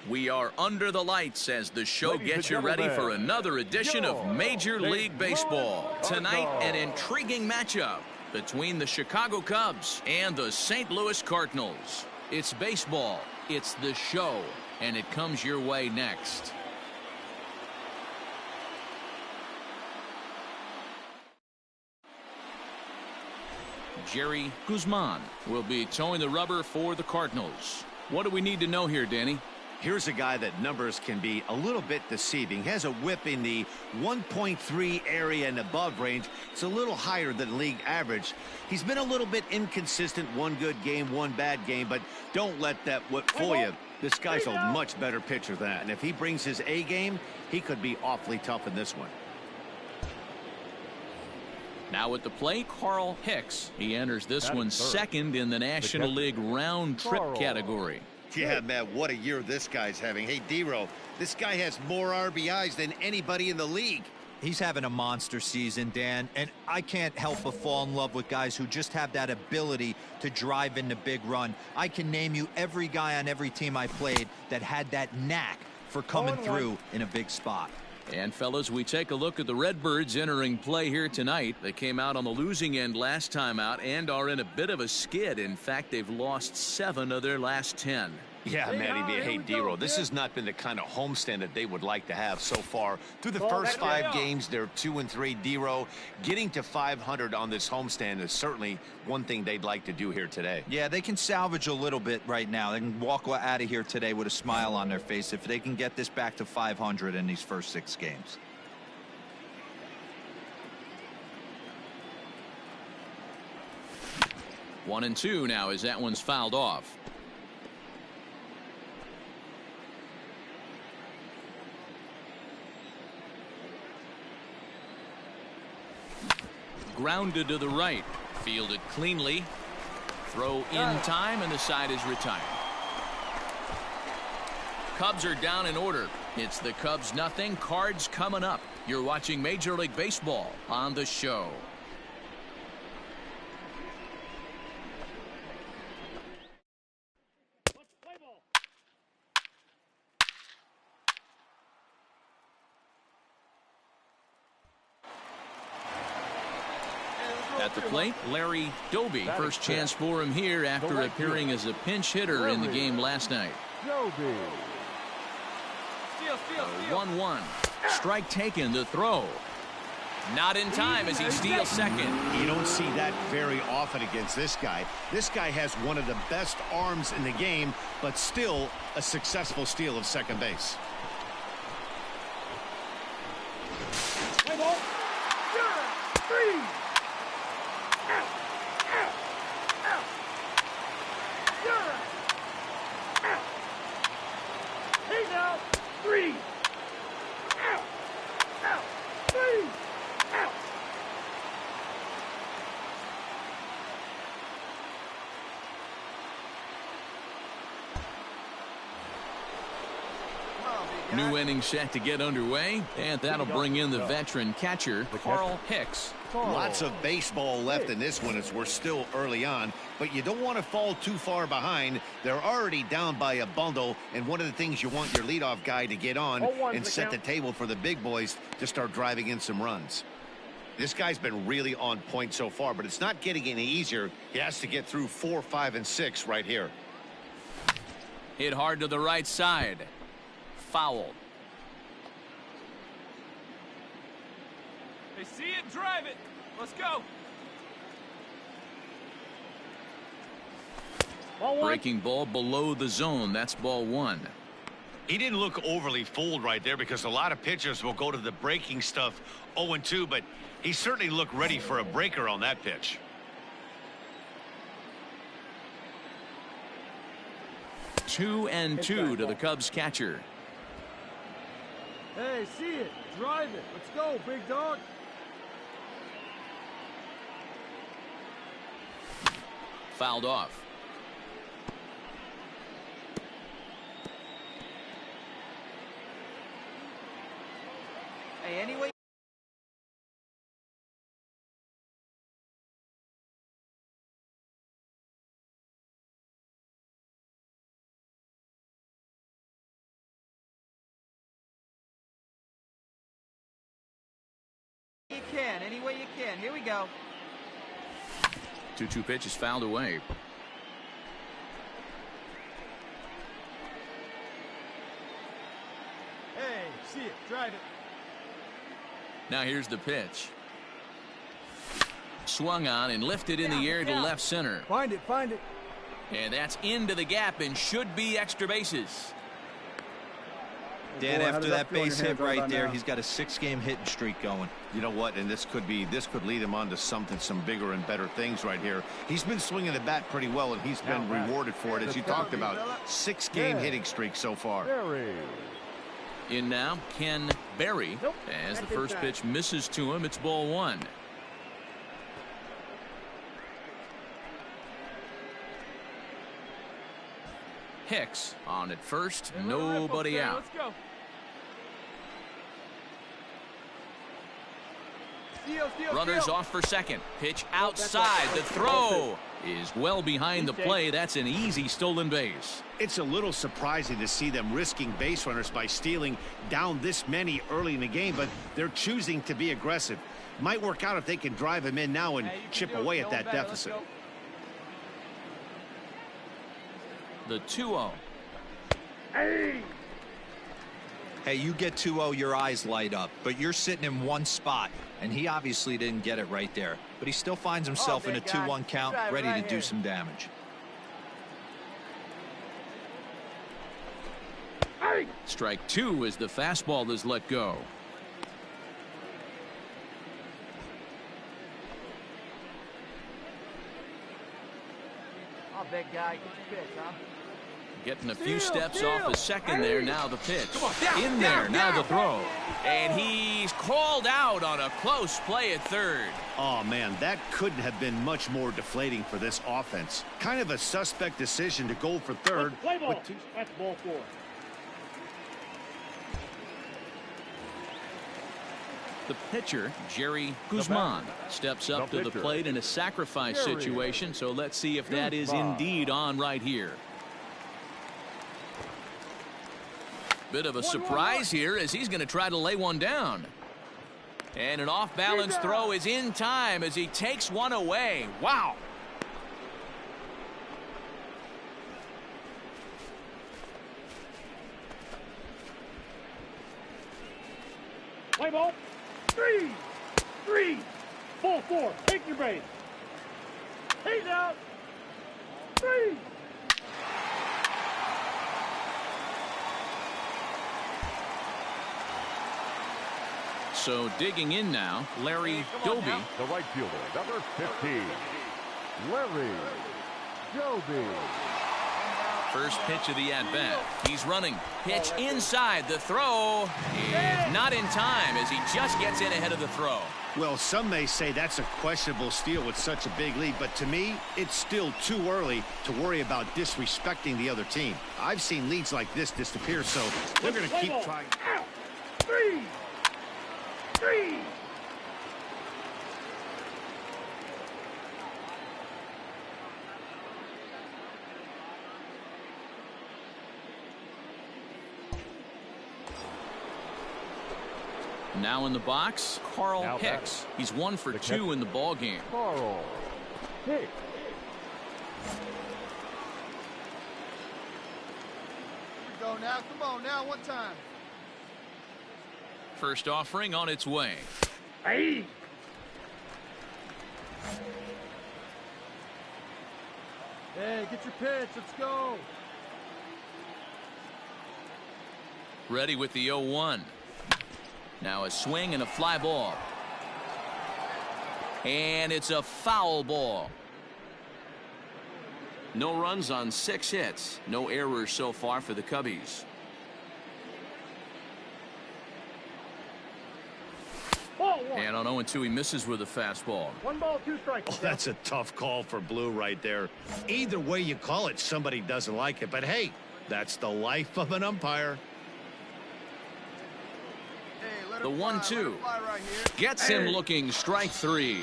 We are under the lights as the show gets you ready for another edition of Major League Baseball. Tonight, an intriguing matchup between the Chicago Cubs and the St. Louis Cardinals. It's baseball, it's the show, and it comes your way next. Jerry Guzman will be towing the rubber for the Cardinals. What do we need to know here, Danny? Here's a guy that numbers can be a little bit deceiving. Has a whip in the 1.3 area and above range. It's a little higher than league average. He's been a little bit inconsistent. One good game, one bad game, but don't let that whip fool you. This guy's a much better pitcher than that, and if he brings his A game, he could be awfully tough in this one. Now at the plate, Carl Hicks. He enters this one second in the National League round trip category. Yeah, man, what a year this guy's having. Hey, D-Row, this guy has more RBIs than anybody in the league. He's having a monster season, Dan, and I can't help but fall in love with guys who just have that ability to drive in the big run. I can name you every guy on every team I played that had that knack for coming through in a big spot. And fellas, we take a look at the Redbirds entering play here tonight. They came out on the losing end last time out and are in a bit of a skid. In fact, they've lost 7 of their last 10. Yeah, Matty, hey, D-Row, this has not been the kind of homestand that they would like to have so far. Through the first 5 games, they're 2-3. D-Row, getting to 500 on this homestand is certainly one thing they'd like to do here today. Yeah, they can salvage a little bit right now. They can walk out of here today with a smile on their face if they can get this back to 500 in these first 6 games. One and two now as that one's fouled off. Grounded to the right, fielded cleanly, throw in time, and the side is retired. Cubs are down in order. It's the Cubs nothing, Cards coming up. You're watching Major League Baseball on the show. At the plate, Larry Doby. First chance for him here after appearing as a pinch hitter in the game last night. 1-1. Strike taken, the throw. Not in time as he steals second. You don't see that very often against this guy. This guy has one of the best arms in the game, but still a successful steal of second base. New inning set to get underway, and that'll bring in the veteran catcher, Carl Hicks. Lots of baseball left in this one as we're still early on, but you don't want to fall too far behind. They're already down by a bundle, and one of the things you want your leadoff guy to get on and set the table for the big boys to start driving in some runs. This guy's been really on point so far, but it's not getting any easier. He has to get through 4, 5, and 6 right here. Hit hard to the right side. Foul. They see it, drive it. Let's go. Breaking ball below the zone. That's ball 1. He didn't look overly fooled right there because a lot of pitchers will go to the breaking stuff 0-2, but he certainly looked ready for a breaker on that pitch. 2-2 to the Cubs catcher. Hey, see it. Drive it. Let's go, big dog. Fouled off. Hey, anyway. you can, any way you can. Here we go. 2-2 pitch is fouled away. Hey, see it. Drive it. Now here's the pitch. Swung on and lifted in the air to left center. Find it, find it. And that's into the gap and should be extra bases. Dan, after that base hit right there, he's got a 6-game hitting streak going. You know what? And this could lead him on to some bigger and better things right here. He's been swinging the bat pretty well, and he's been rewarded for it, as you talked about. 6-game hitting streak so far. In now, Ken Berry. As the first pitch misses to him, it's ball 1. Hicks on at first, nobody out. Let's go. Runners off for second. Pitch outside. The throw is well behind the play. That's an easy stolen base. It's a little surprising to see them risking base runners by stealing down this many early in the game, but they're choosing to be aggressive. Might work out if they can drive him in now and chip away at that deficit. The 2-0. Hey, you get 2-0, your eyes light up, but you're sitting in one spot, and he obviously didn't get it right there. But he still finds himself in a 2-1 count, ready to do some damage. Strike 2 as the fastball is let go. Oh, big guy, get your pitch, huh? Getting a few steps off his second there. Now the pitch. In there. Now the throw. And he's called out on a close play at third. Oh, man, that couldn't have been much more deflating for this offense. Kind of a suspect decision to go for third. Play ball. That's ball 4. The pitcher, Jerry Guzman, steps up to the plate in a sacrifice situation. So let's see if that is indeed on right here. Bit of a surprise here as he's going to try to lay one down. And an off-balance throw is in time as he takes one away. Wow. Play ball. 3. Ball 4. Take your base. He's out. 3. So digging in now, Larry Doby. The right fielder, number 15, Larry Doby. First pitch of the at-bat. He's running. Pitch inside. The throw is not in time as he just gets in ahead of the throw. Well, some may say that's a questionable steal with such a big lead, but to me, it's still too early to worry about disrespecting the other team. I've seen leads like this disappear, so they're going to keep trying. 3. Now in the box, Carl Hicks. He's 1 for 2 in the ball game. Carl Hicks. Here we go now. Come on now, one time. First offering on its way. Hey. Hey, get your pitch. Let's go. Ready with the 0-1. Now a swing and a fly ball. And it's a foul ball. No runs on 6 hits. No errors so far for the Cubbies. And on 0-2, he misses with a fastball. 1 ball, 2 strikes. Oh, that's a tough call for Blue right there. Either way you call it, somebody doesn't like it. But hey, that's the life of an umpire. Hey, The 1-2 gets him looking. Strike 3.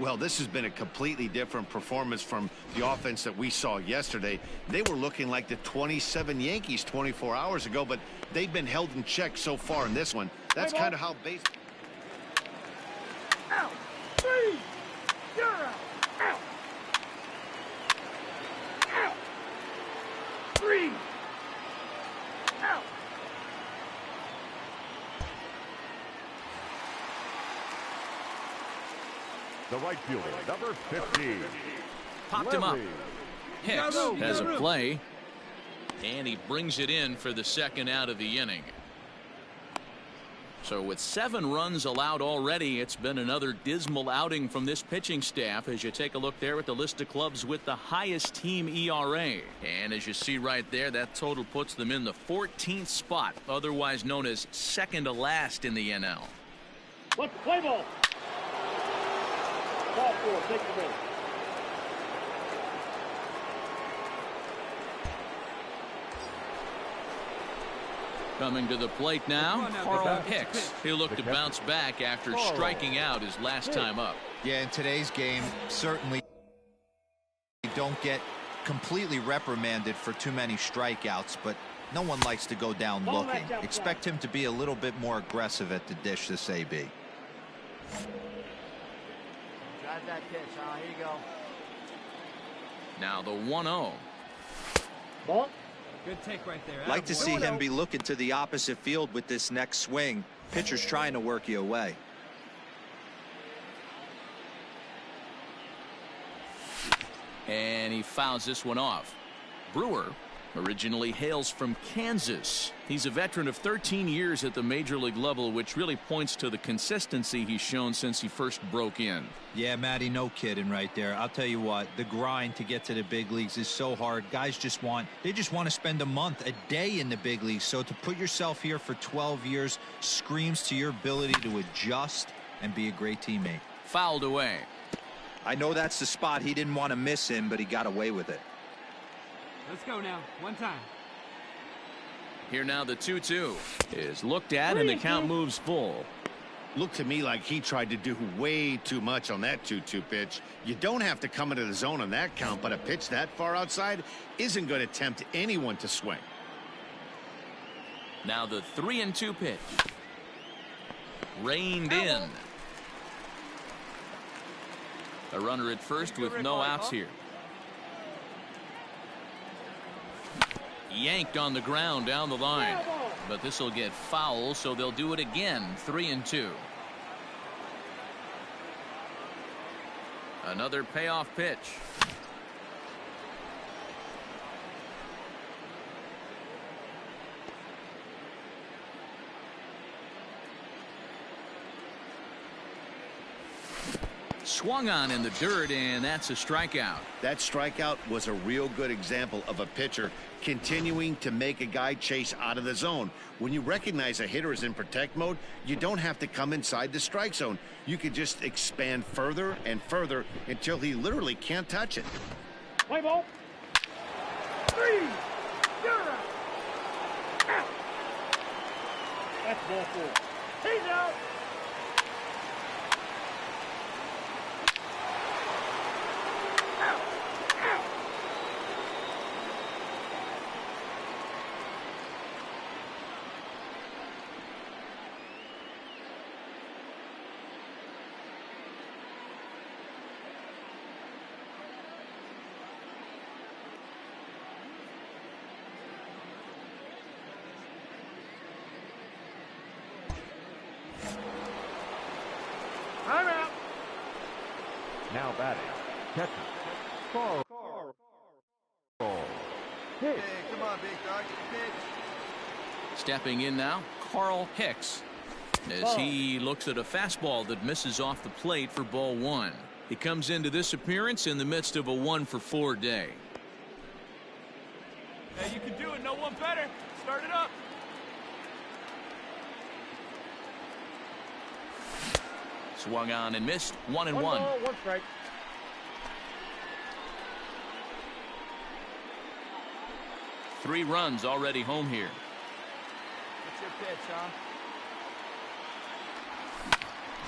Well, this has been a completely different performance from the offense that we saw yesterday. They were looking like the 27 Yankees 24 hours ago, but they've been held in check so far in this one. That's kind of how Out. 3. You're out. Out. Out. 3. Out. The right fielder, number 15. Popped him up. Hicks has a play, and he brings it in for the second out of the inning. So with 7 runs allowed already, it's been another dismal outing from this pitching staff as you take a look there at the list of clubs with the highest team ERA. And as you see right there, that total puts them in the 14th spot, otherwise known as second to last in the NL. Let's play ball. Ball 4, take the base. Coming to the plate now, Carl Hicks. He'll look to bounce back after striking out his last time up. Yeah, in today's game, certainly don't get completely reprimanded for too many strikeouts, but no one likes to go down looking. Expect him to be a little bit more aggressive at the dish this AB. Drive that pitch, huh? Here you go. Now the 1-0. Ball. Good take right there. Like to see him be looking to the opposite field with this next swing. Pitcher's trying to work you away. And he fouls this one off. Brewer originally hails from Kansas. He's a veteran of 13 years at the major league level, which really points to the consistency he's shown since he first broke in. Yeah, Matty, no kidding right there. I'll tell you what, the grind to get to the big leagues is so hard. Guys just want to spend a month, a day in the big leagues. So to put yourself here for 12 years screams to your ability to adjust and be a great teammate. Fouled away. I know that's the spot. He didn't want to miss him, but he got away with it. Let's go now. One time. Here now the 2-2 is looked at and the count moves full. Looked to me like he tried to do way too much on that 2-2 pitch. You don't have to come into the zone on that count, but a pitch that far outside isn't going to tempt anyone to swing. Now the 3-2 pitch. Reined in. A runner at first with no outs here. Yanked on the ground down the line, but this will get foul, so they'll do it again. 3-2. Another payoff pitch. Swung on in the dirt, and that's a strikeout. That strikeout was a real good example of a pitcher continuing to make a guy chase out of the zone. When you recognize a hitter is in protect mode, you don't have to come inside the strike zone. You can just expand further and further until he literally can't touch it. Play ball. 3. You're out. Out. That's ball 4. He's out. I'm out. Now batting, catcher, Carl. Hey, come on, big dog. Get the pitch. Stepping in now, Carl Hicks, as he looks at a fastball that misses off the plate for ball 1. He comes into this appearance in the midst of a 1-for-4 day. Hey, you can do it. No one better. Start it up. Swung on and missed. 1-1. 1 ball, 1 strike. Three runs already home here. What's your pitch, huh?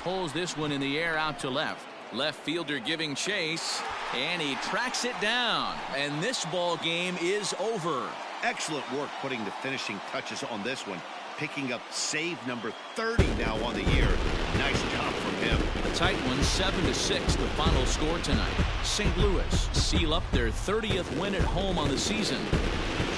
Pulls this one in the air out to left. Left fielder giving chase, and he tracks it down. And this ball game is over. Excellent work putting the finishing touches on this one. Picking up save number 30 now on the year. Nice job from him. A tight one, 7-6, the final score tonight. St. Louis seal up their 30th win at home on the season.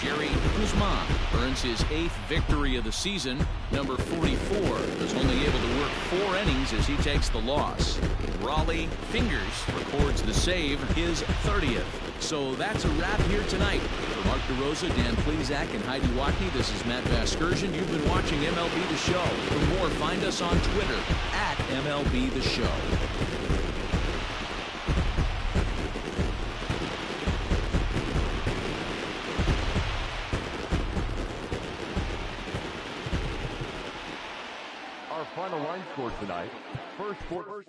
Jerry Guzman earns his 8th victory of the season. Number 44 was only able to work 4 innings as he takes the loss. Raleigh Fingers records the save, his 30th. So that's a wrap here tonight. For Mark DeRosa, Dan Plesac, and Heidi Watney, this is Matt Vasgersian. You've been watching MLB The Show. For more, find us on Twitter at MLB The Show. Our final line score tonight. First quarter.